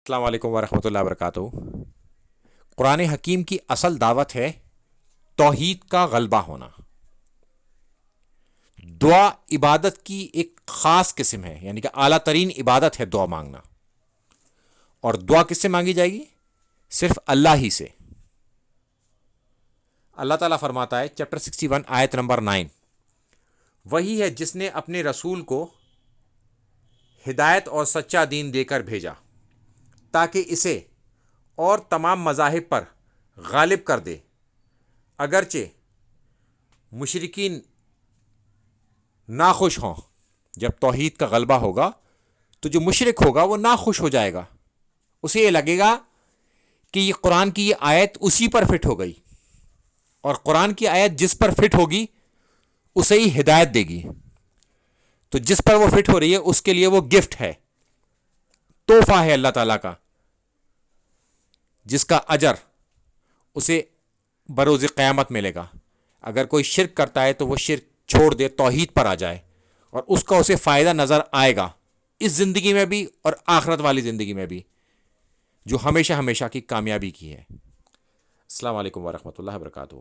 السلام علیکم ورحمۃ اللہ وبرکاتہ۔ قرآن حکیم کی اصل دعوت ہے توحید کا غلبہ ہونا۔ دعا عبادت کی ایک خاص قسم ہے، یعنی کہ اعلیٰ ترین عبادت ہے دعا مانگنا۔ اور دعا کس سے مانگی جائے گی؟ صرف اللہ ہی سے۔ اللہ تعالیٰ فرماتا ہے چیپٹر 61 آیت نمبر 9، وہی ہے جس نے اپنے رسول کو ہدایت اور سچا دین دے کر بھیجا تاکہ اسے اور تمام مذاہب پر غالب کر دے، اگرچہ مشرکین ناخوش ہوں۔ جب توحید کا غلبہ ہوگا تو جو مشرک ہوگا وہ ناخوش ہو جائے گا، اسے یہ لگے گا کہ یہ قرآن کی یہ آیت اسی پر فٹ ہو گئی، اور قرآن کی آیت جس پر فٹ ہوگی اسے ہی ہدایت دے گی۔ تو جس پر وہ فٹ ہو رہی ہے اس کے لیے وہ گفٹ ہے، تحفہ ہے اللہ تعالیٰ کا، جس کا اجر اسے بروز قیامت ملے گا۔ اگر کوئی شرک کرتا ہے تو وہ شرک چھوڑ دے، توحید پر آ جائے، اور اس کا اسے فائدہ نظر آئے گا، اس زندگی میں بھی اور آخرت والی زندگی میں بھی، جو ہمیشہ ہمیشہ کی کامیابی کی ہے۔ السلام علیکم ورحمۃ اللہ وبرکاتہ۔